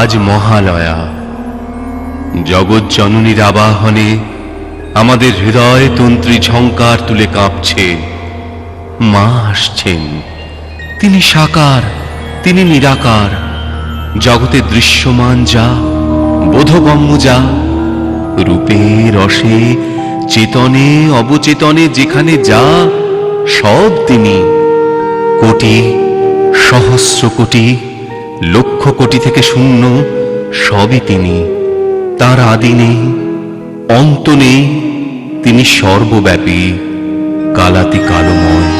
আজ মহালয়া, জগৎ জননীর আবাহনে আমাদের হৃদয় তন্ত্রী ঝংকার তুলে কাঁপছে। মা আসছেন, তিনি সাকার, তিনি নিরাকার, জগতে দৃশ্যমান যা, বোধগম্য যা, রূপে রসে চেতনে অবচেতনে যেখানে যা, সব তিনি। কোটি, সহস্র কোটি, লক্ষ কোটি থেকে শূন্য, সবই তিনি। তার আদি নেই, অন্ত নেই, তিনি সর্বব্যাপী, কালাতি কালময়।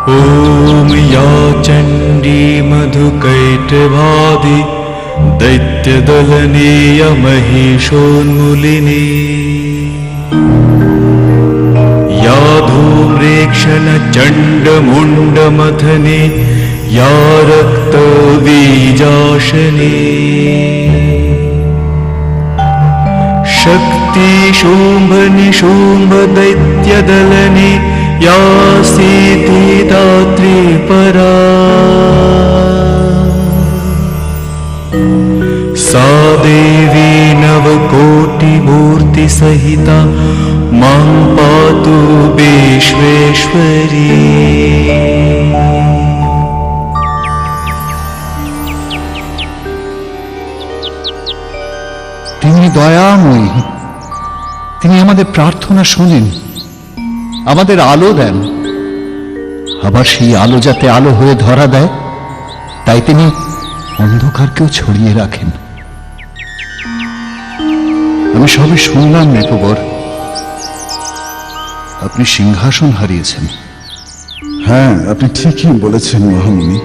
ॐ या चण्ड मधुकैटभादि दैत्यदलनीय महिषोन्मूलिनी या धूम्रेक्षण चण्डमुण्डमथने या रक्तबीजाशने शक्ति शुम्भ निशुम्भ दैत्यदलने या सीतिदात्री परा सा देवी नवकोटिमूर्ति सहिता मां पातु विश्वेश्वरी। তিনি দয়াময়ী, তিনি আমাদের প্রার্থনা শোনেন, আমাদের আলো দেন। আবার সেই আলো যাতে আলো হয়ে ধরা দেয়, তাই তিনি অন্ধকারকেও ছড়িয়ে রাখেন। আমি সবে শুনলাম নেপোবর, আপনি সিংহাসন হারিয়েছেন। হ্যাঁ, আপনি ঠিকই বলেছেন মহামুনি।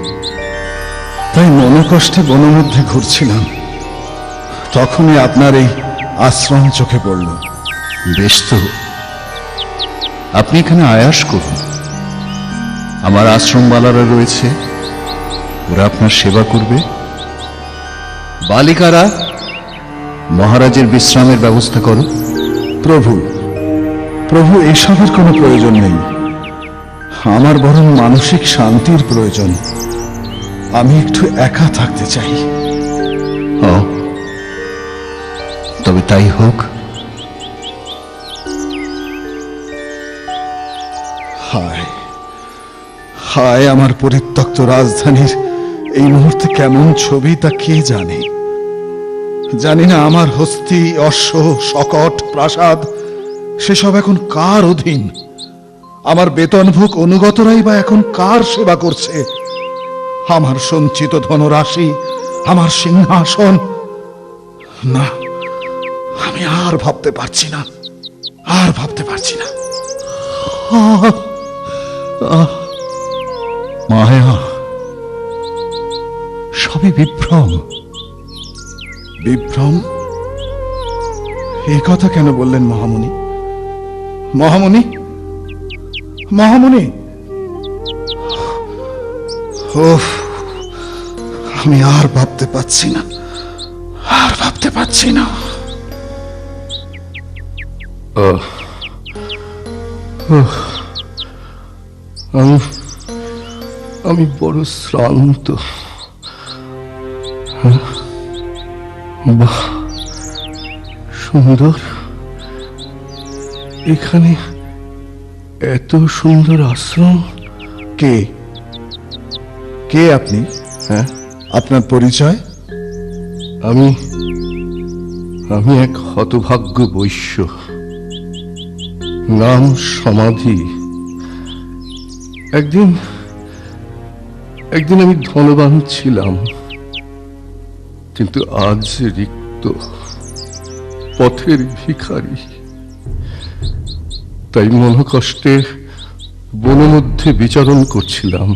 তাই মনোকষ্টে বনের মধ্যে ঘুরছিলাম, তখনই আপনার এই আশ্রম চোখে পড়ল। বেশ তো, আপনি এখানে আয়াস করুন। আমার আশ্রমবালারা রয়েছে, ওরা আপনার সেবা করবে। বালিকারা, মহারাজের বিশ্রামের ব্যবস্থা করো। প্রভু, প্রভু, এসবের কোনো প্রয়োজন নেই। আমার বরং মানসিক শান্তির প্রয়োজন। আমি একটু একা থাকতে চাই। ও, তবে তাই হোক। হায় হায়, আমার পরিত্যক্ত রাজধানীর এই মুহূর্তে কেমন ছবি তা কে জানে। জানি না আমার হস্তি, অশ্ব, শকট, প্রাসাদ সেসব এখন কার অধীন। আমার বেতনভোগ অনুগতরাই বা এখন কার সেবা করছে। আমার সঞ্চিত ধনরাশি, আমার সিংহাসন, না, আমি আর ভাবতে পারছি না, আর ভাবতে পারছি না। মায়া, সবই বিভ্রম। বিভ্রম? এই কথা কেন বললেন মহামুনি? মহামুনি, মহামুনি, ওহ, আমি আর ভাবতে পারছি না, আর ভাবতে পারছি না। আমি বড় শ্রান্ত। বাহ, সুন্দর। এখানে এত সুন্দর আশ্রম। কে কে আপনি? হ্যাঁ, আপনার পরিচয়? আমি আমি এক হতভাগ্য বৈশ্য, নাম সমাধি। একদিন আমি ধনবান ছিলাম, কিন্তু আজ রিক্ত, পথের ভিখারি। তাই মনোকষ্টে বনের মধ্যে বিচরণ করছিলাম।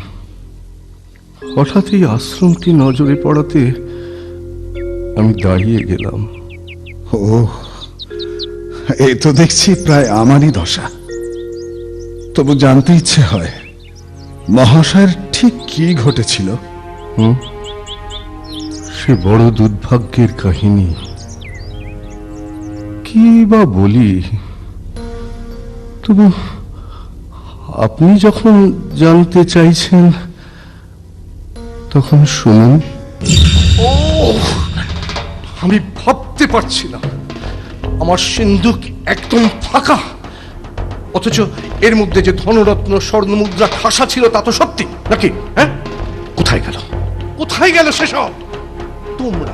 হঠাৎ এই আশ্রমটি নজরে পড়াতে আমি দাঁড়িয়ে গেলাম। ও, এই তো দেখছি প্রায় আমারই দশা। তবু জানতে ইচ্ছে হয়, মহাশয়ের ঠিক কি ঘটেছিল? সে বড় দুর্ভাগ্যের কাহিনী। কি বা বলি, তবু আপনি যখন জানতে চাইছেন তখন শুনুন। ও, আমি ভাবতে পারছি না, আমার সিন্ধুক একদম ফাঁকা, অথচ এর মধ্যে যে ধনরত্ন স্বর্ণমুদ্রা ঠাসা ছিল তা তো সত্যি নাকি? হ্যাঁ, কোথায় গেল, কোথায় গেল সেসব? তোমরা,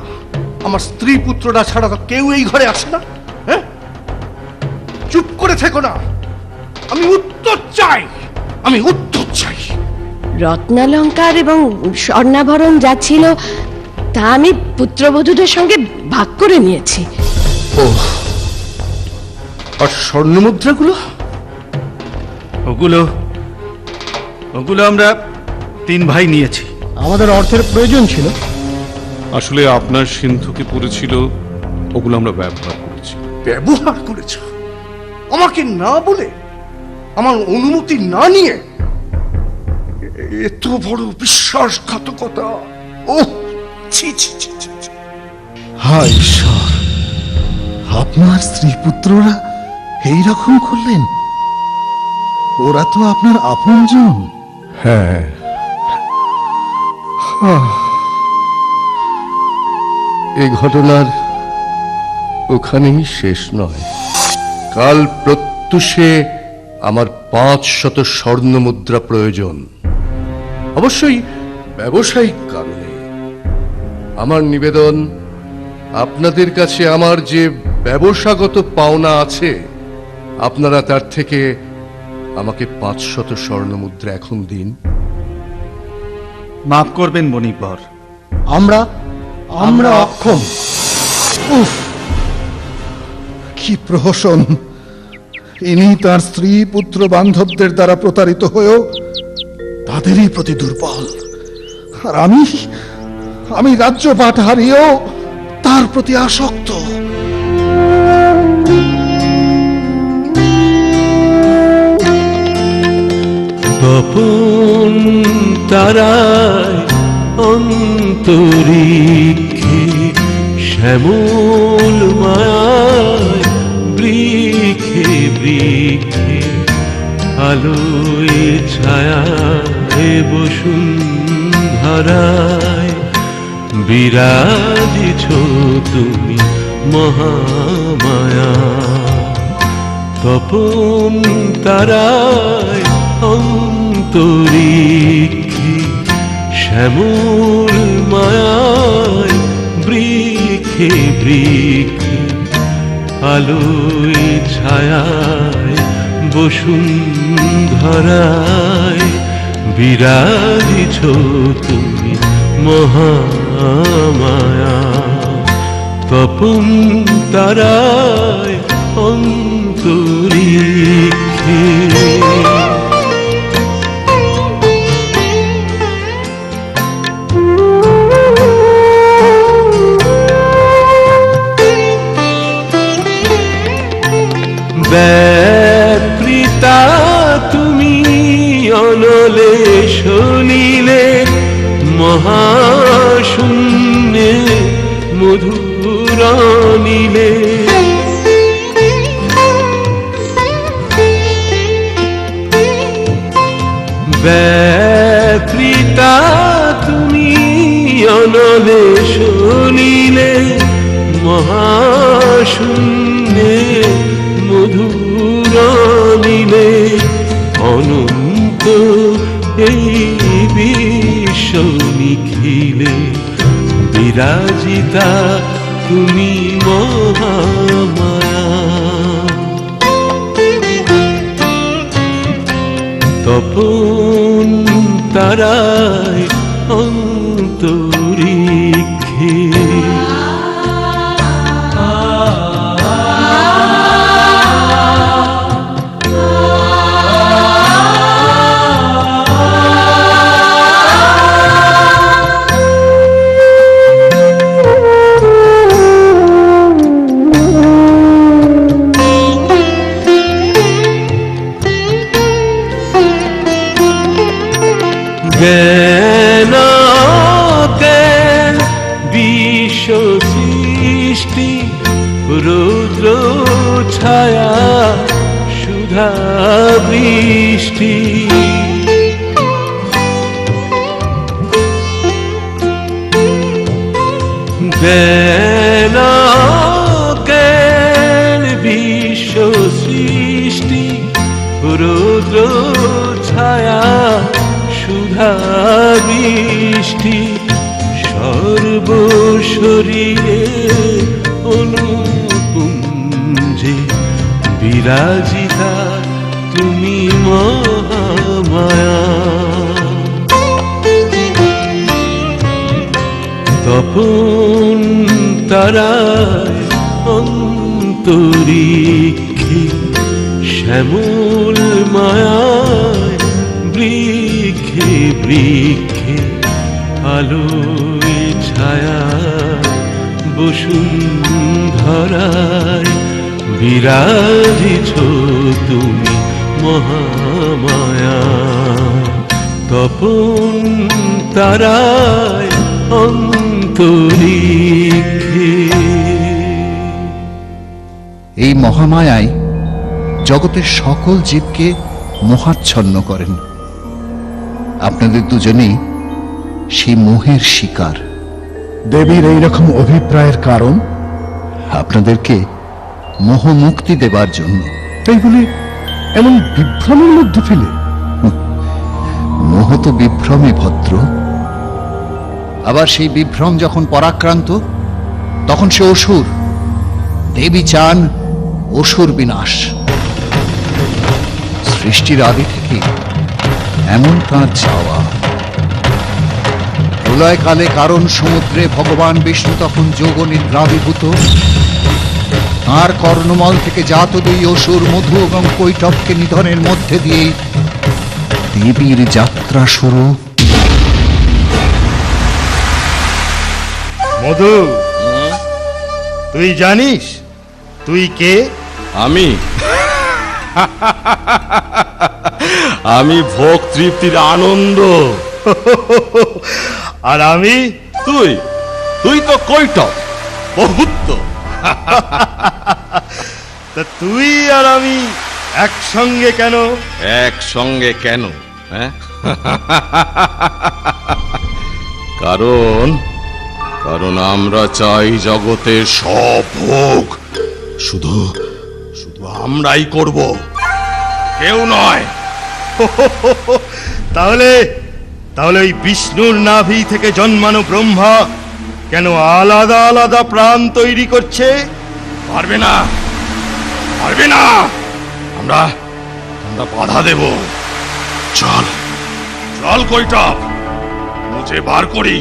আমার স্ত্রী পুত্ররা ছাড়া তো কেউ এই ঘরে আসে না। হ্যাঁ, চুপ করে থেকো না, আমি উত্তর চাই, আমি উত্তর চাই। রত্নালঙ্কার এবং স্বর্ণাভরণ যা ছিল তা আমি পুত্রবধূদের সঙ্গে ভাগ করে নিয়েছি। ও, আর স্বর্ণমুদ্রাগুলো? ওগুলো আমরা 3 ভাই নিয়েছি। আমাদের অর্থের প্রয়োজন ছিল। আসলে আপনার সিন্ধুকে পড়েছিল, ওগুলো আমরা ব্যবহার করেছি। ব্যবহার করেছ আমাকে না বলে, আমার অনুমতি না নিয়ে? এত বড় বিশ্বাসঘাতকতা! ও ছি ছি ছি ছি ছি। হায় ঈশ্বর, আপনার স্ত্রী পুত্ররা এইরকম করলেন? ওরা তো আপনার আপনজন। হ্যাঁ, এ ঘটনার ওখানেই শেষ নয়। কাল প্রত্যুষে আমার 500 স্বর্ণ মুদ্রা প্রয়োজন, অবশ্যই ব্যবসায়িক কারণে। আমার নিবেদন, আপনাদের কাছে আমার যে ব্যবসাগত পাওনা আছে, আপনারা তার থেকে আমাকে 500 স্বর্ণ মুদ্রা এখন দিন। মাফ করবেন বণিকবর, আমরা অক্ষম। উফ, কি প্রহসন! ইনি তার স্ত্রী পুত্র বান্ধবদের দ্বারা প্রতারিত হয়েও তাদেরই প্রতি দুর্বল, আর আমি রাজ্যপাট হারিয়েও তার প্রতি আসক্ত। তপন তারায় অন্তরিক্ষে শ্যামল মায়ায় বৃক্ষে বৃক্ষে আলোয় ছায়ায় বসুন্ধরায় বিরাজিছ তুমি মহামায়া। তপন তারায় অন্তরিক্ষে শ্যামল মায়ায় বৃক্ষে বৃক্ষে আলোয় ছায়ায় বসুন্ধরায় বিরাজিছ তুমি মহামায়া। তপন তারায় অন্তরিক্ষে। ব্যথৃতা তুমি অনলে শনিলে মহাশূন্যে মধুর নীলে। ব্যথৃতা তুমি অনলে শনিলে মহাশূন্যে মধুর নীলে। অনন্ত এই বিশ্ব নিখিলে বিরাজিতা তুমি মহামায়া। তপন তারায় অন্তরিক্ষে। জ্ঞান বিশ্ব সৃষ্টি রুদ্র ছায়া সুধা বৃষ্টি। জ্ঞান বিশ্ব সৃষ্টি রুদ্র ছায়া সুধা বৃষ্টি। সর্বশরীরে অনুপুঞ্জে বিরাজিতা তুমি মহামায়া। তপন তারায় অন্তরিক্ষে শ্যামল মায়ায় বৃক্ষে বৃক্ষে আলোয় ছায়া বসুন্ধরায় বিরাজিছ তুমি মহামায়া তপন তারায় অন্তরিক্ষে। এই মহামায়ায় জগতের সকল জীবকে মোহাচ্ছন্ন করেন। আপনাদের দুজনেই সেই মোহের শিকার। দেবীর এইরকম অভিপ্রায়ের কারণ? আপনাদেরকে মোহ মুক্তি দেবার জন্য। তাই বলে এমন বিভ্রমের মধ্যে ফেলে? মোহ তো বিভ্রমে ভদ্র। আবার সেই বিভ্রম যখন পরাক্রান্ত, তখন সে অসুর। দেবী চান অসুর বিনাশ। সৃষ্টির আদি থেকে এমন তাঁর চাওয়া। প্রলয়কালে কারণ সমুদ্রে ভগবান বিষ্ণু তখন যোগ নিদ্রাভিভূত। তাঁর কর্ণমল থেকে জাত দুই অসুর মধু এবং কৈটবকে নিধনের মধ্যে দিয়ে দেবীর যাত্রা শুরু। মধু, তুই জানিস তুই কে? আমি আমি ভোগ তৃপ্তির আনন্দ। আর আমি? তুই তুই তো কৈটব, বহুত তো। তা তুই আর আমি একসঙ্গে কেন? একসঙ্গে কেন? হ্যাঁ, কারণ কারণ আমরা চাই জগতের সব ভোগ শুধু শুধু আমরাই করব, কেউ নয়। তাহলে তাহলে ওই বিষ্ণুর নাভি থেকে জন্মানো ব্রহ্মা কেন আলাদা আলাদা প্রাণ তৈরি করছে? পারবে না, পারবে না। আমরা আমরা বাধা দেব। চল চল কৈটব, মুঝে বার করি।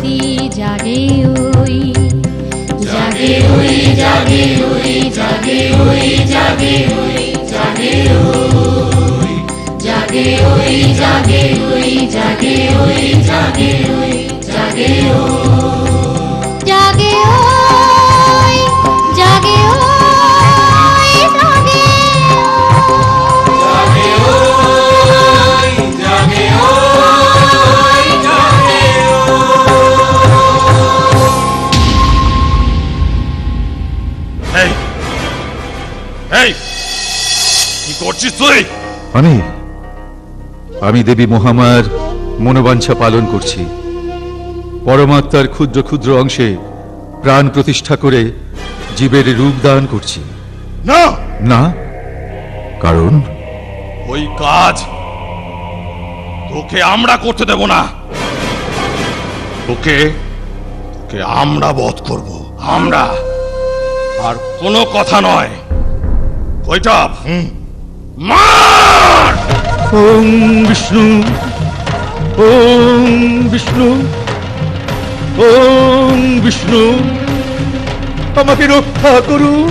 শান্তি জাগে ওই জাগে ওই জাগে ওই জাগে ওই জাগে ওই জাগে ওই জাগে ওই জাগে ওই জাগে ওই জাগে ওই জাগে ওই জাগে ওই জাগে ওই জাগে ওই জাগে ওই জাগে এই এই কি করছিস তুই? আমি দেবী মহামায়ার মনোবাঞ্ছা পালন করছি। পরমাত্মার ক্ষুদ্র ক্ষুদ্র অংশে প্রাণ প্রতিষ্ঠা করে জীবের রূপ দান করছি। না, না, কারণ ওই কাজ তোকে আমরা করতে দেব না। তোকে তোকে আমরা বধ করব, আমরা। আর কোনো কথা নয়। কৈটব, মার! ওম বিষ্ণু, ওম বিষ্ণু, ওম বিষ্ণু, আমাকে রক্ষা করুন।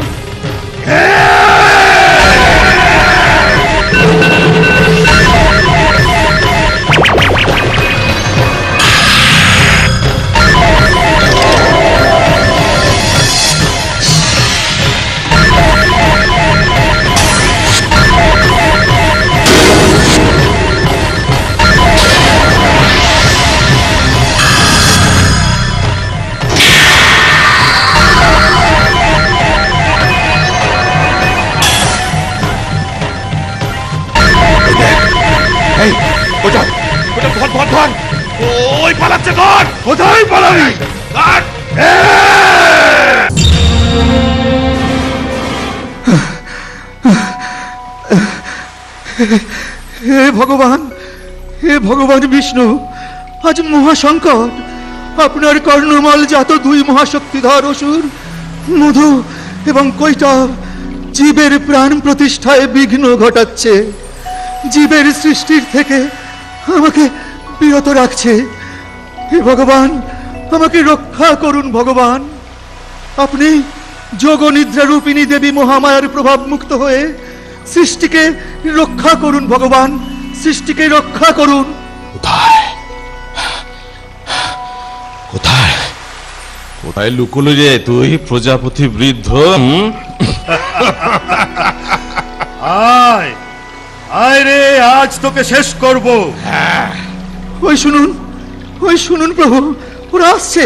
কৈটব, কৈটব, ধর ধর ধর! ওই পালাচ্ছে, ধর! কোথায় পালাবি? ধর! হে ভগবান, হে ভগবান বিষ্ণু, আজ মহাসংকট। আপনার কর্ণমল জাত দুই মহাশক্তিধর অসুর মধু এবং কৈটব জীবের প্রাণ প্রতিষ্ঠায় বিঘ্ন ঘটাচ্ছে, জীবের সৃষ্টির থেকে আমাকে বিরত রাখছে। হে ভগবান, আমাকে রক্ষা করুন ভগবান। আপনি যোগনিদ্রা রূপিণী দেবী মহামায়ার প্রভাব মুক্ত হয়ে সৃষ্টিকে রক্ষা করুন ভগবান, সৃষ্টিকে রক্ষা করুন। কোথায় কোথায় কোথায় লুকোলো রে তুই প্রজাপতি বৃদ্ধ? আয় আয় রে, আজ তোকে শেষ করব। ওই শুনুন, ওই শুনুন প্রভু, ওরা আসছে,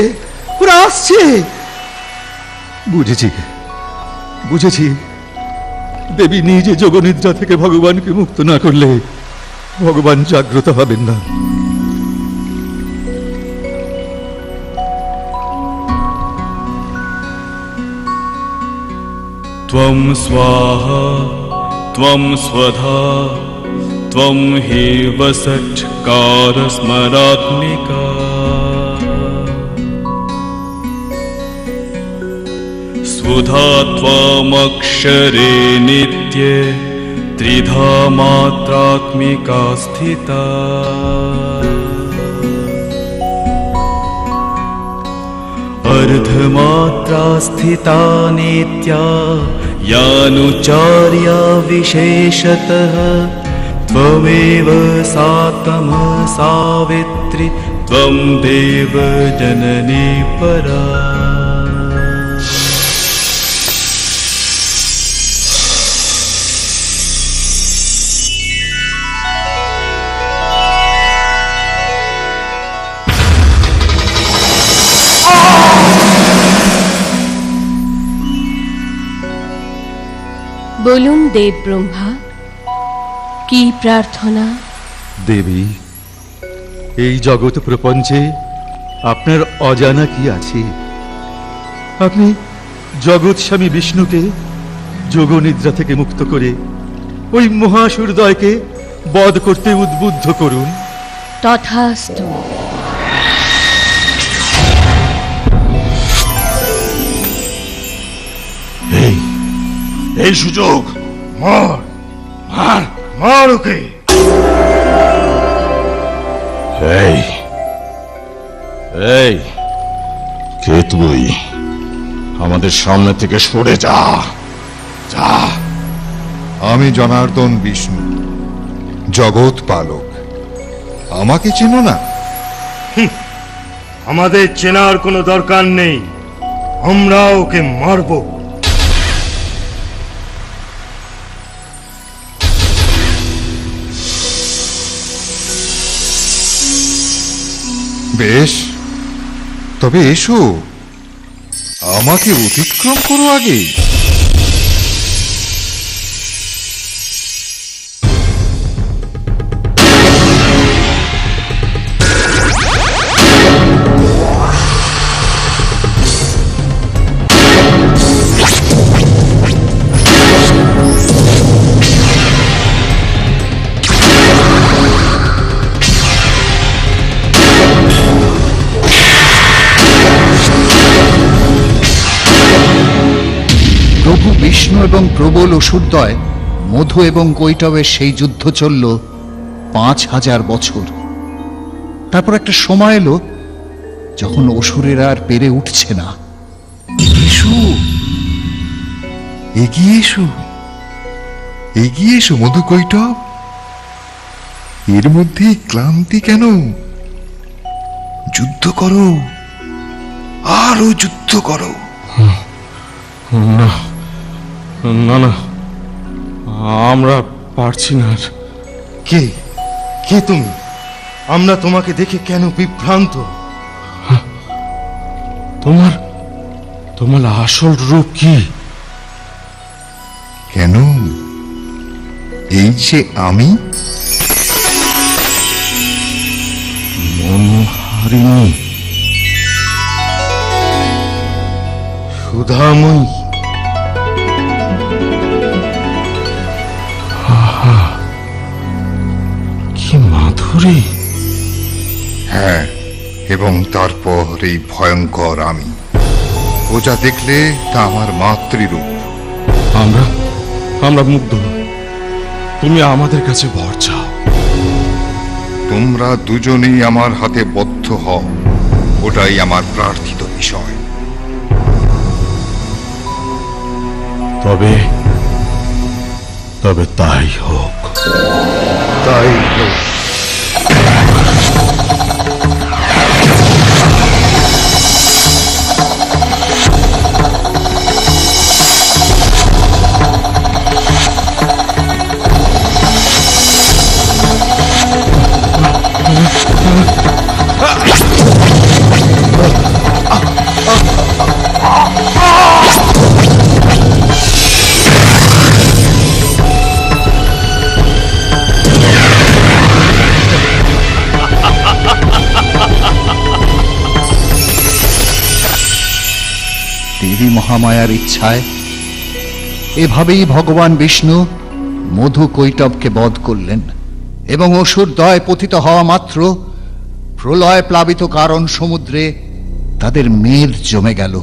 ওরা আসছে। বুঝেছি, বুঝেছি। দেবী নিজে যোগনিদ্রা থেকে ভগবানকে মুক্ত না করলে ভগবান জাগ্রত হবেন না। त्वं स्वाहा त्वं स्वधा त्वं हेव सट्कारस्मरात्मिका स्वधा त्वमक्षरे नित्ये त्रिधा मात्रात्मिका स्थिता अर्धमात्रा स्थिता नित्या यानुचार्या विशेषतः त्वमेव सा तमः सावित्री त्वं देव जननी परा। বলুন দেব ব্রহ্মা, কি প্রার্থনা? দেবী, এই জগৎ প্রপঞ্চে আপনার অজানা কি আছে? আপনি জগৎ স্বামী বিষ্ণুকে যোগনিদ্রা থেকে মুক্ত করে ওই মহাসূর্যকে বধ করতে উদ্বুদ্ধ করুন। তথাস্তু। এই সুযোগ, মার মার মার ওকে। এই এই কে তুই? আমাদের সামনে থেকে সরে যা, যা। আমি জনার্দন বিষ্ণু, জগৎ পালক। আমাকে চেনো না? আমাদের চেনার কোনো দরকার নেই, আমরা ওকে মারব। বেশ, তবে এসো, আমাকে অতিক্রম করো আগে। প্রভু বিষ্ণু এবং প্রবল অসুরদ্বয় মধু এবং কৈটবের সেই যুদ্ধ চলল 5000 বছর। তারপর একটা সময় এলো যখন অসুরেরা আর পেরে উঠছে না। এসো, এগিয়ে এসো, এগিয়ে এসো মধু কৈটব। এর মধ্যে ক্লান্তি কেন? যুদ্ধ করো, আরো যুদ্ধ করো। না না না, আমরা পারছি না আর। কে কে তুমি? আমরা তোমাকে দেখে কেন বিভ্রান্ত? তোমার তোমার আসল রূপ কি? কেন? এই যে আমি, মনোহারিণী, সুধাময়ী, কি মাধুরী! হ্যাঁ, এবং তারপর এই ভয়ঙ্কর আমি। ও যা দেখলে তা আমার মাতৃরূপ। আমরা আমরা মুগ্ধ। তুমি আমাদের কাছে বর চাও। তোমরা দুজনেই আমার হাতে বদ্ধ হও, ওটাই আমার প্রার্থিত বিষয়। তবে তবে তাই হোক। তাই হোক। দেবী মহামায়ার ইচ্ছায় এভাবেই ভগবান বিষ্ণু মধু কৈটবকে বধ করলেন এবং অসুরদ্বয় পতিত হওয়া মাত্র প্রলয় প্লাবিত কারণ সমুদ্রে তাদের মেদ জমে গেল।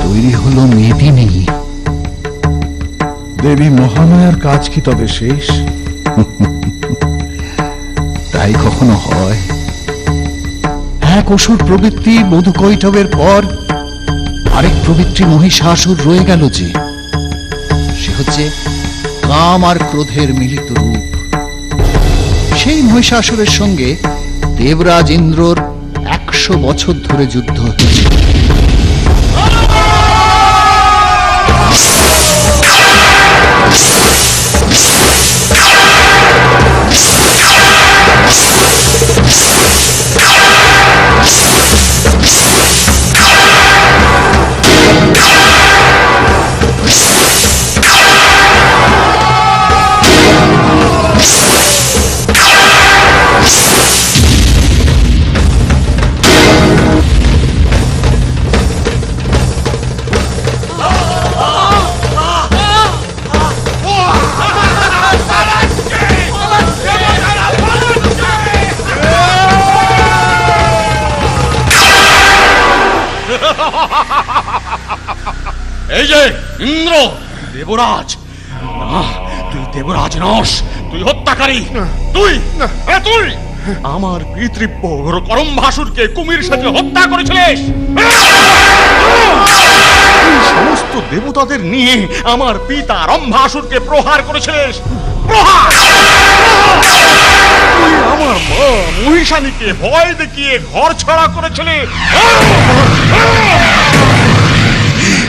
তৈরি হলো মেদিনী। দেবী মহামায়ার কাজ কি তবে শেষ? তাই কখনো হয়? এক অসুর প্রবৃত্তি মধু কৈটবের পর আরেক প্রবৃত্তি মহিষাসুর রয়ে গেল, যে সে হচ্ছে কাম আর ক্রোধের মিলিত রূপ। সেই মহিষাসুরের সঙ্গে দেবরাজ ইন্দ্রর 100 বছর ধরে যুদ্ধ হচ্ছে। এই যে ইন্দ্র, দেবরাজ, না তুই দেবরাজ নস, তুই হত্যাকারী। তুই তুই আমার পিতৃব্য করম্ভাসুরকে কুমির সাথে হত্যা করেছিলিস। সমস্ত দেবতাদের নিয়ে আমার পিতা রম্ভাসুরকে প্রহার করেছিলিস। প্রহার! তুই আমার মা মহিষানীকে ভয় দেখিয়ে ঘর ছাড়া করেছিলি।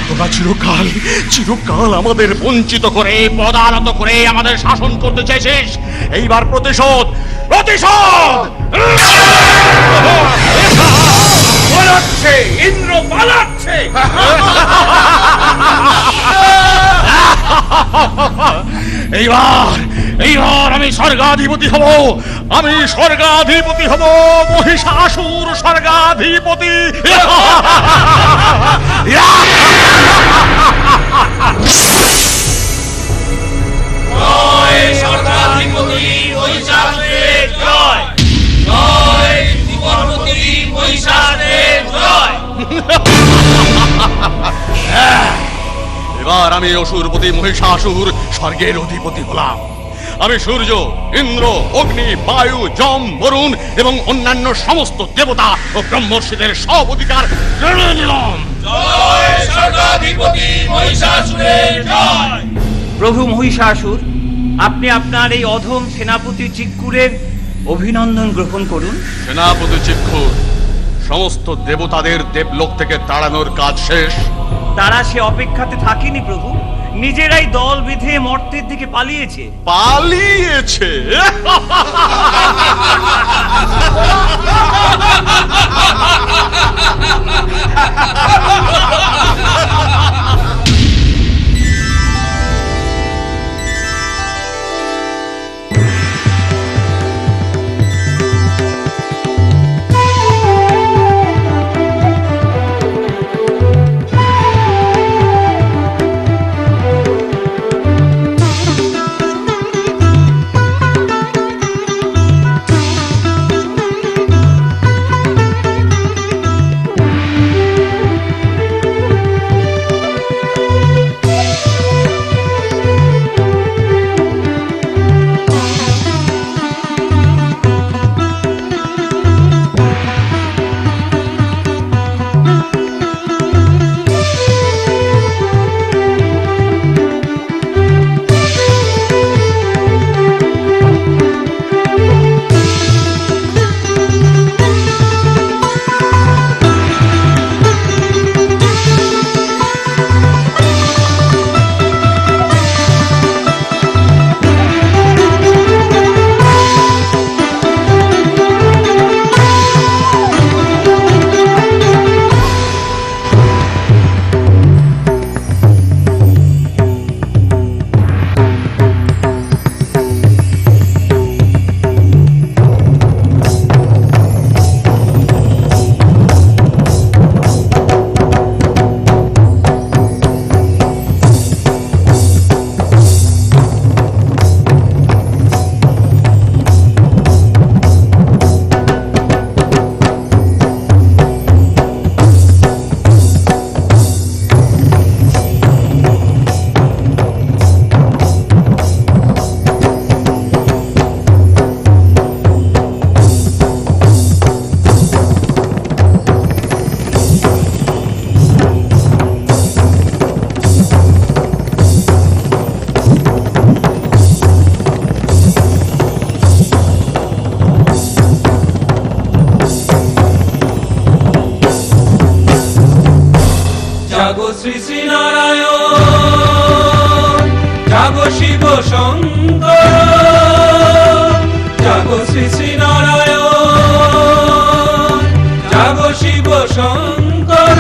তোরা চিরকাল চিরকাল আমাদের বঞ্চিত করে পদানত করে আমাদের শাসন করতে চাইছিস। এইবার প্রতিশোধ প্রতিশোধ! পালাচ্ছে ইন্দ্র পালাচ্ছে। এইবার এইবার আমি স্বর্গাধিপতি হব। আমি স্বর্গাধিপতি হব। মহিষাসুর স্বর্গাধিপতি। জয় স্বর্গাধিপতি মহিষাসুরের জয়, জয় ত্রিপুরাপতি মহিষাসুরের জয়। এবার আমি অসুরপতি মহিষাসুর স্বর্গের অধিপতি হলাম। আমি সূর্য, ইন্দ্র, অগ্নি, বায়ু, যম, বরুণ এবং অন্যান্য সমস্ত দেবতা ও ব্রহ্মর্ষিদের সব অধিকার কেড়ে নিলাম। জয় স্বর্গাধিপতি মহিষাসুরের জয়। প্রভু মহিষাসুর, আপনি আপনার এই অধম সেনাপতি চিক্কুরের অভিনন্দন গ্রহণ করুন। সেনাপতি চিক্কুর, সমস্ত দেবতাদের দেবলোক থেকে তাড়ানোর কাজ শেষ। তারা সে অপেক্ষাতে থাকেনি প্রভু, নিজেরাই দল বেঁধে মর্তের দিকে পালিয়েছে। পালিয়েছে? জাগো শ্রী শ্রী নারায়ণ, জাগো শিব শঙ্কর, জাগো শ্রী শ্রী নারায়ণ, জাগো শিব শঙ্কর।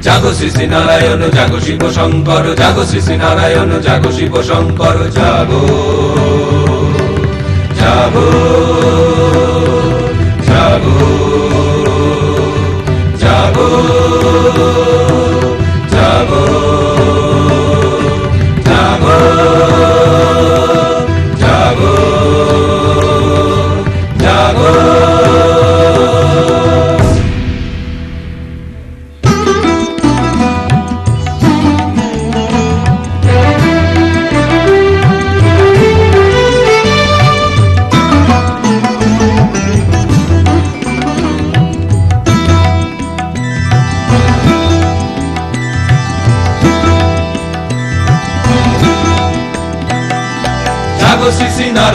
জাগো শ্রী শ্রী নারায়ণ, জাগো শিব শঙ্কর, জাগো শ্রী শ্রী নারায়ণ, জাগো শিব শঙ্কর, জাগো জাগো জাগো জাগো জাগো জাগো জাগো জাগো।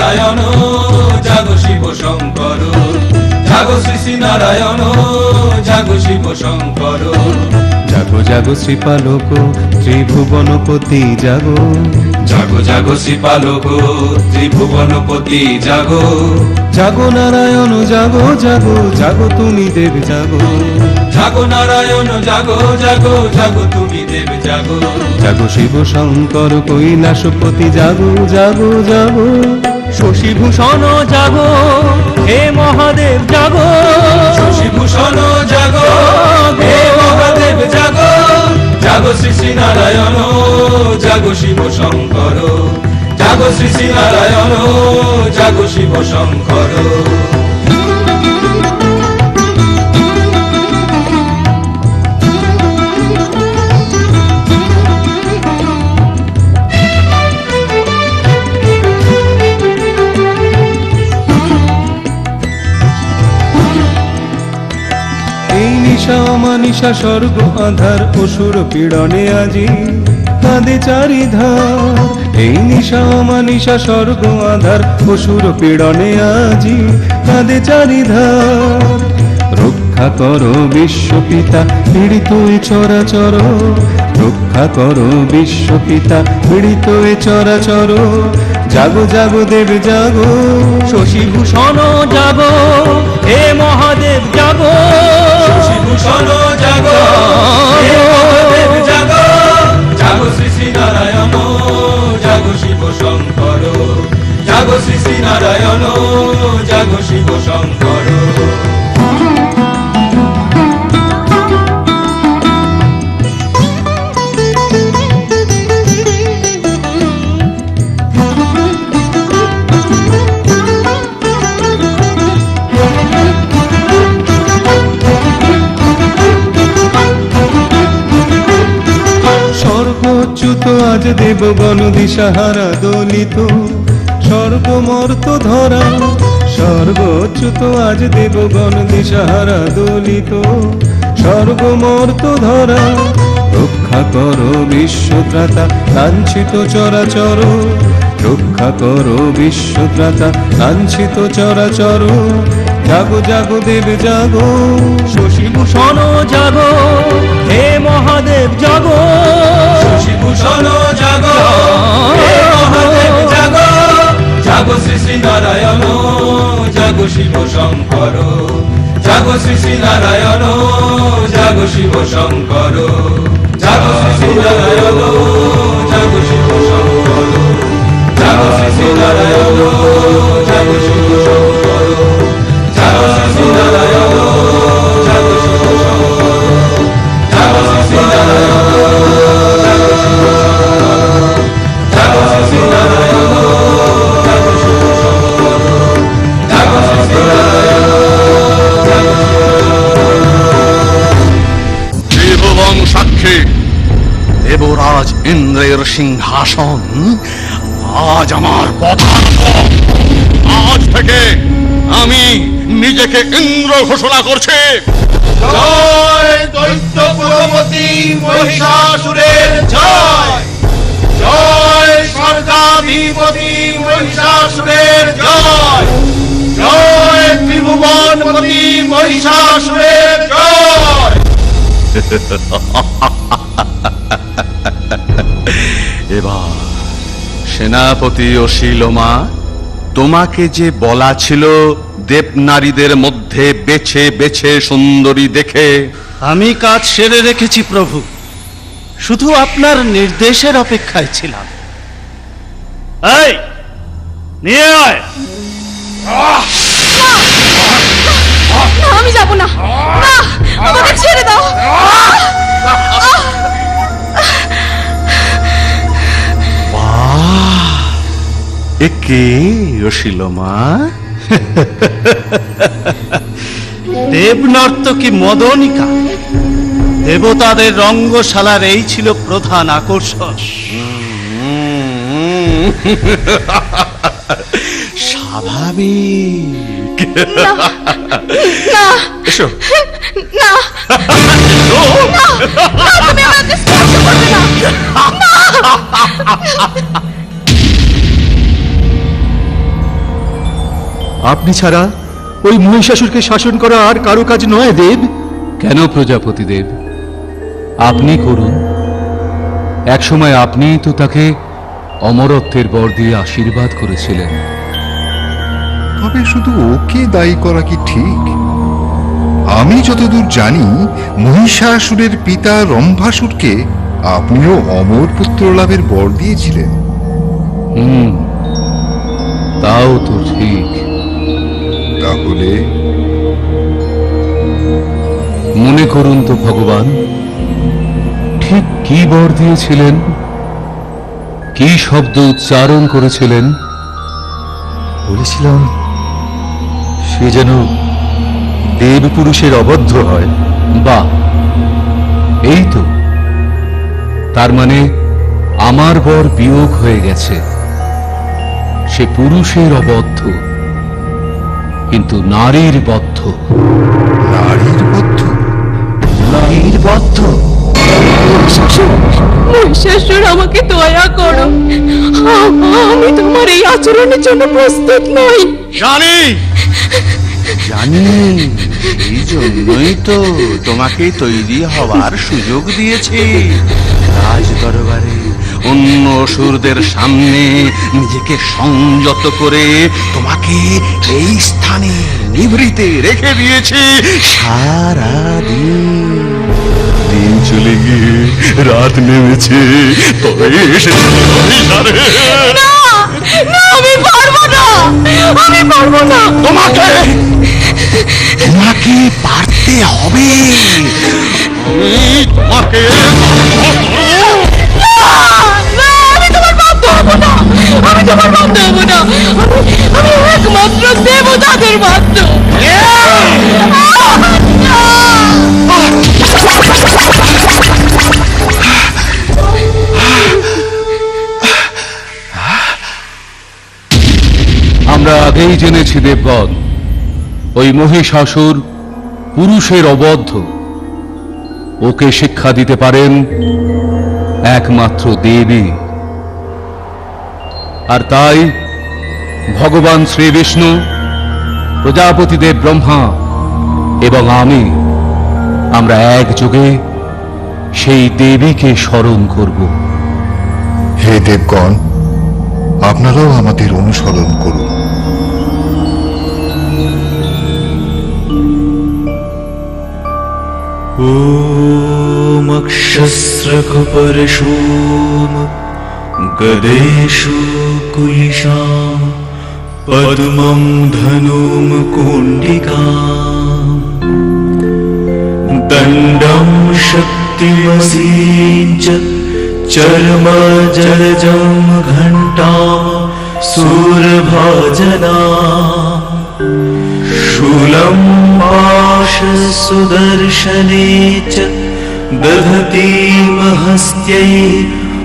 নারায়ণ জাগো শিব শঙ্কর জাগো শ্রী শ্রী নারায়ণ জাগো শিব শঙ্কর জাগো জাগো শ্রীপালক ত্রিভুবনপতি জাগো জাগো জাগো শ্রীপালক ত্রিভুবনপতি জাগো জাগো নারায়ণ জাগো জাগো জাগো তুমি দেব জাগো জাগো নারায়ণ জাগো জাগো জাগো তুমি দেব জাগো জাগো শিব শঙ্কর কৈলাসপতি জাগো জাগো জাগো শশীভূষণ জাগো হে মহাদেব জাগো শশীভূষণ জাগো হে মহাদেব জাগো জাগো শ্রী শ্রী নারায়ণ জাগো শিব শঙ্কর জাগো শ্রী শ্রী নারায়ণ জাগো শিব শঙ্কর এই নিশা অমানিশা স্বর্গ আধার অসুর পীড়নে আজি কাঁদে চারিধার এই নিশা অমানিশা স্বর্গ আধার অসুর পীড়নে আজি কাঁদে চারিধার রক্ষা করো বিশ্বপিতা পীড়িত এ চরাচর রক্ষা করো বিশ্বপিতা পীড়িত এ চরাচর জাগো জাগো দেব জাগো শশীভূষণ জাগো হে মহাদেব জাগো শশীভূষণ জাগো হে মহাদেব জাগো জাগো শ্রী শ্রী নারায়ণ জাগো শিব শঙ্কর জাগো শ্রী শ্রী নারায়ণ জাগো শিব শঙ্কর স্বর্গচ্যুত আজ দেবগণ দিশাহারা দলিত স্বর্গমর্ত ধরা স্বর্গচ্যুত আজ দেবগণ দিশাহারা দলিত স্বর্গমর্ত ধরা রক্ষা করো বিশ্বত্রাতা লাঞ্ছিত চরাচর রক্ষা করো বিশ্বত্রাতা লাঞ্ছিত চরাচর জাগো জাগো দেব জাগো শশীভূষণ জাগো হে মহাদেব জাগো শশীভূষণ জাগো হে মহাদেব জাগো জাগো শ্রী শ্রী নারায়ণ জাগো শিব শঙ্কর জাগো শ্রী শ্রী নারায়ণ জাগো শিব শঙ্কর জাগো শ্রী শ্রী নারায়ণ জাগো শিব শঙ্কর জাগো শ্রী শ্রী নারায়ণ জাগো শিব শঙ্কর জাগো শ্রী শ্রী নারায়ণ জাগো শিব শঙ্কর জাগো শ্রী শ্রী নারায়ণ জাগো শিব শঙ্কর জাগো শ্রী শ্রী নারায়ণ জাগো শিব শঙ্কর জাগো শ্রী শ্রী নারায়ণ জাগো শিব ত্রিভুবন সাক্ষী দেবরাজ ইন্দ্রের সিংহাসন আজ আমার পদার্থ আজ থেকে আমি নিজেকে ইন্দ্র ঘোষণা করছি জয় দৈত্যপুরপতি মহিষাসুরের জয় জয় স্বর্গাধিপতি মহিষাসুরের জয় জয় ত্রিভুবনপতি মহিষাসুরের জয় এবার সেনাপতি অশিলমা তোমাকে যে বলা ছিল দেবনারীদের মধ্যে বেছে বেছে সুন্দরী দেখে আমি কাজ সেরে রেখেছি প্রভু, শুধু আপনার নির্দেশের অপেক্ষায় ছিলাম। এই নিয়ে আয়। আমি যাব না, না, আমাকে ছেড়ে দাও। একে অশিলমা দেবনর্তকী মদনিকা, দেবতাদের রঙ্গশালার এই ছিল প্রধান আকর্ষণ। স্বাভাবিক। না, এসো। না, না, তুমি আমাকে স্পর্শ করবে না। আপনি ছাড়া ওই মহিষাসুরকে শাসন করা আর কারো কাজ নয় দেব। কেন প্রজাপতি দেব, আপনি করুন। একসময় আপনিই তো তাকে অমরত্বের বর দিয়ে আশীর্বাদ করেছিলেন। তবে শুধু ওকে দায়ী করা কি ঠিক? আমি যতদূর জানি, মহিষাসুরের পিতা রম্ভাসুরকে আপনিও অমর পুত্র লাভের বর দিয়েছিলেন। তাও তো ঠিক। তাহলে মনে করুন তো ভগবান, ঠিক কি বর দিয়েছিলেন, কি শব্দ উচ্চারণ করেছিলেন? বলেছিলাম সে যেন দেব পুরুষের অবদ্ধ হয়। বা এই তো, তার মানে আমার বর বিয়োগ হয়ে গেছে। সে পুরুষের অবদ্ধ, কিন্তু নারীর বদ্ধ। নারীর বদ্ধ? নারীর বদ্ধ? মহিষাসুর, আমাকে দয়া করো, আমি তোমার এই আচরণের জন্য প্রস্তুত নই। জানি জানি, এই জন্যই তো তোমাকে তৈরি হওয়ার সুযোগ দিয়েছি। রাজ দরবারে অন্য অসুরদের সামনে নিজেকে সংযত করে তোমাকে এই স্থানে নিভৃতে রেখে দিয়েছি সারা দিন। দিন চলে গিয়ে রাত নেমেছে, তবে আমি পারবো না, আমি পারবো না। তোমাকে পারতে হবে। আমি তোমাকে আমি তোমার বাধ্য হবো না, আমি তোমার বাধ্য হবো না। আমি একমাত্র দেবতাদের বাধ্য। আমরা আগেই জেনেছি দেবগণ, ওই মহিষাসুর পুরুষের অবদ্ধ। ওকে শিক্ষা দিতে পারেন একমাত্র দেবী। আর তাই ভগবান শ্রী বিষ্ণু, প্রজাপতি দেব ব্রহ্মা এবং আমরা একযোগে সেই দেবীকে স্মরণ করব। হে দেবগণ, আপনারাও আমাদের অনুসরণ করুন। ॐ अक्षस्रकपरशूम गदेषु कुलिशां पद्मं धनुं कुण्डिकां दण्डं शक्तिमसीञ्च चर्मजलजं घण्टां सूरभाजना शूलं पाशसुदर्शने च दधतीमहस्त्यै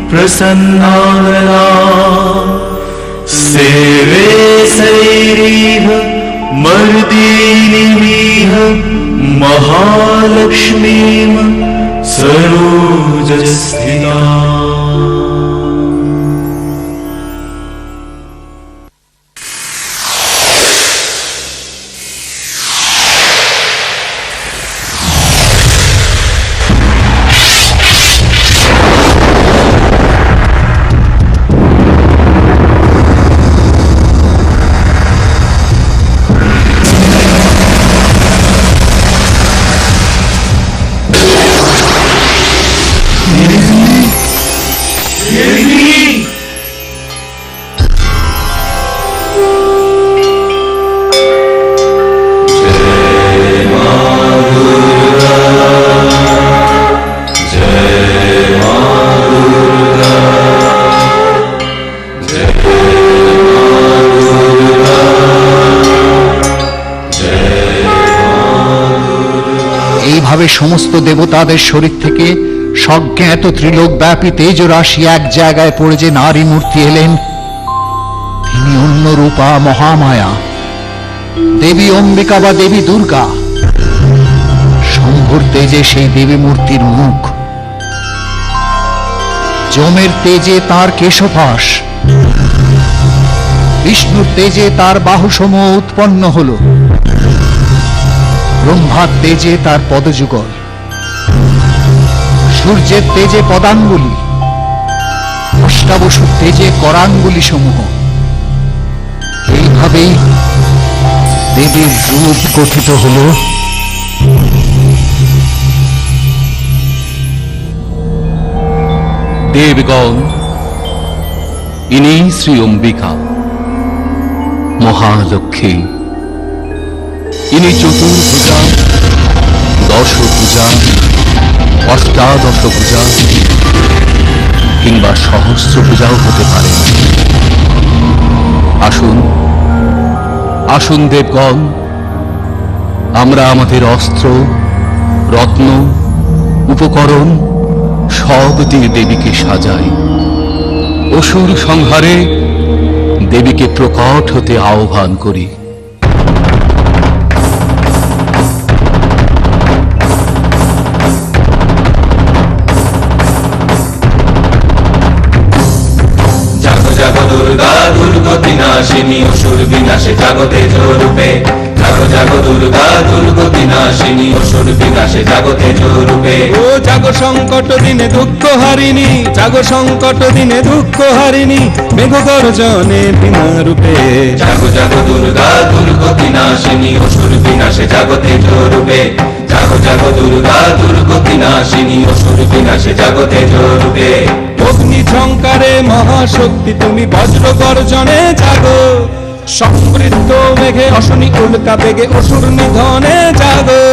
प्रसन्नानना सेवे सैरीह मर्दिनीमिह महालक्ष्मीं सरोजस्थिता। এইভাবে সমস্ত দেবতাদের শরীর থেকে সজ্ঞাত ত্রিলোকব্যাপী তেজরাশি এক জায়গায় পড়ে যে নারী মূর্তি এলেন, তিনি অন্য রূপা মহামায়া, দেবী অম্বিকা বা দেবী দুর্গা। শম্ভুর তেজে সেই দেবী মূর্তির মুখ, যমের তেজে তার কেশপাশ, বিষ্ণুর তেজে তার বাহুসমূহ উৎপন্ন হল, ব্রহ্মার তেজে তার পদযুগল, সূর্যের তেজে পদাঙ্গুলি, অষ্টাবসুর তেজে করাঙ্গুলি সমূহ। এইভাবেই দেবীর রূপ গঠিত হল। দেবগণ, ইনি শ্রী অম্বিকা মহালক্ষ্মী। ইনি চতুর্ভুজা, দশভুজা, অষ্টাদশভুজা কিংবা সহস্রভুজাও হতে পারে। আসুন আসুন দেবগণ, আমরা আমাদের অস্ত্র, রত্ন, উপকরণ সব দিয়ে দেবীকে সাজাই। অসুর সংহারে দেবীকে প্রকট হতে আহ্বান করি। জাগো জাগো দুর্গা দুর্গতি নাশিনী অসুর বিনাশে জাগো তেজ রূপে। জাগো জাগো দুর্গা দুর্গতি নাশিনী অসুর বিনাশে জাগো তেজ রূপে। ও জাগো সংকট দিনে দুঃখ হারিণী, জাগো সংকট দিনে দুঃখ হারিণী, মেঘ গর্জনে বিনা রূপে। জাগো জাগো দুর্গা দুর্গতি নাশিনী অসুর বিনাশে জাগো তেজ রূপে। জাগো জাগো দুর্গা দুর্গতি নাশিনী অসুর বিনাশে জাগো তেজ রূপে। অগ্নি ঝঙ্কারে মহাশক্তি তুমি বজ্র গর্জনে জাগো, সমৃদ্ধ মেঘে অশনি উল্কা বেগে অসুর নিধনে জাগো।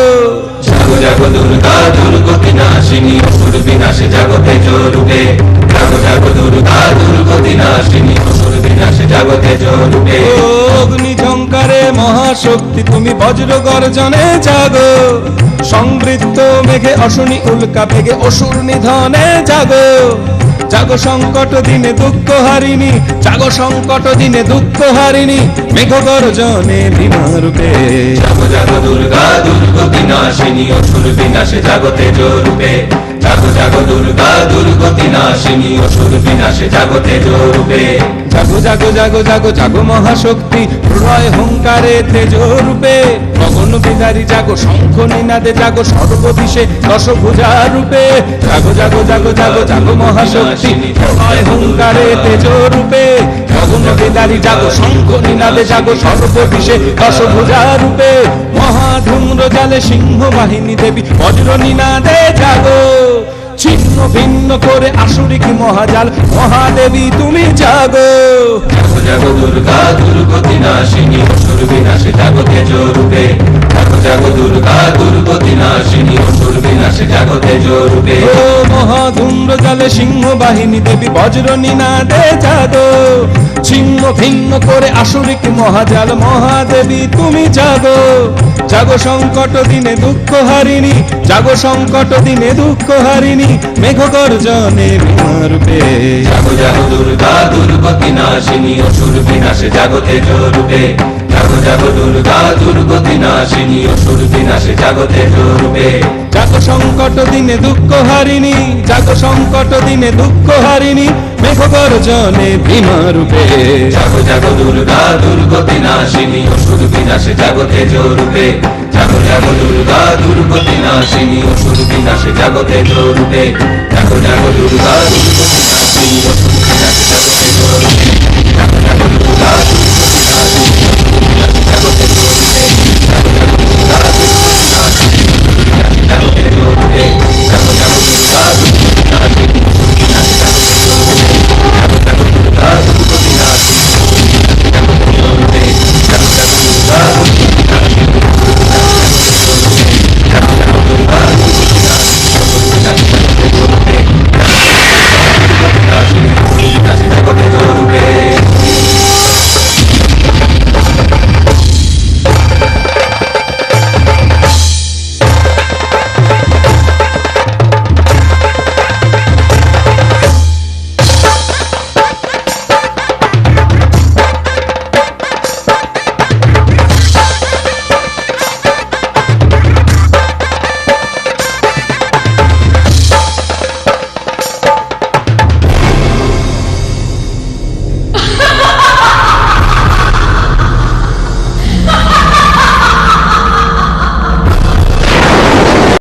জাগো জাগো দুর্গা দুর্গতি নাশিনী অসুর বিনাশে জাগো তেজ রূপে। জাগো জাগো দুর্গা দুর্গতি নাশিনী অসুর বিনাশে জাগো তেজ রূপে। অগ্নি ঝঙ্কারে মহাশক্তি তুমি বজ্র গর্জনে জাগো, সমৃদ্ধ মেঘে অশনি উল্কা বেগে অসুর নিধনে জাগো। জাগো সংকট দিনে দুঃখ হারিণী, জাগো সংকট দিনে দুঃখ হারিণী, মেঘ গর্জনে বিনা রূপে। জাগো জাগো দুর্গা দুর্গতি নাশিনী অসুর বিনাশে জাগো তেজ রূপে। জাগো জাগো দুর্গা দুর্গতি নাশিনী অসুর বিনাশে জাগো তেজ রূপে। জাগো জাগো জাগো জাগো জাগো মহাশক্তি প্রলয় হুঙ্কারে তেজ রূপে। গগন বিদারী জাগো শঙ্খ নিনাদে জাগো সর্বদিশে দশভুজা রূপে। জাগো জাগো জাগো জাগো জাগো মহাশক্তি প্রলয় হুঙ্কারে তেজ রূপে। গগন বিদারী জাগো শঙ্খ নিনাদে জাগো সর্বদিশে দশভুজা রূপে। মহাধূম্র জালে সিংহ বাহিনী দেবী বজ্র নিনাদে জাগো, ছিন্ন ভিন্ন করে আসুরিক মহাজাল মহাদেবী তুমি জাগো। জাগো জাগো দুর্গা দুর্গতি নাশিনী অসুর বিনাশে জাগো তেজ রূপে। জাগো জাগো দুর্গা দুর্গতি নাশিনী অসুর বিনাশে জাগো তেজ রূপে। ও মহাধূম্র জালে সিংহ বাহিনী দেবী বজ্র নিনাদে জাগো, ছিন্ন ভিন্ন করে আসুরিক মহাজাল মহাদেবী তুমি জাগো। জাগো সংকট দিনে দুঃখ হারিণী, জাগো সংকট দিনে দুঃখ হারিণী, মেঘ গর্জনে বিনা রূপে। জাগো জাগো দুর্গা দুর্গতি নাশিনী অসুর বিনাশে জাগো তেজ রূপে। জাগো জাগো দুর্গা দুর্গতি নাশিনী অসুর বিনাশে জাগো তেজ রূপে। জাগো সংকট দিনে দুঃখ হারিণী, জাগো সংকট দিনে দুঃখ হারিণী, মেঘ গর্জনে বিনা রূপে। জাগো জাগো দুর্গা দুর্গতি নাশিনী অসুর বিনাশে জাগো তেজ রূপে। জাগো জাগো দুর্গা দুর্গতি নাশিনী অসুর বিনাশে জাগো তেজ রূপে। জাগো জাগো দুর্গা দুর্গতি নাশিনী অসুর বিনাশে জাগো তেজ রূপে। জাগো জাগো দুর্গা দুর্গতি নাশিনী অসুর বিনাশে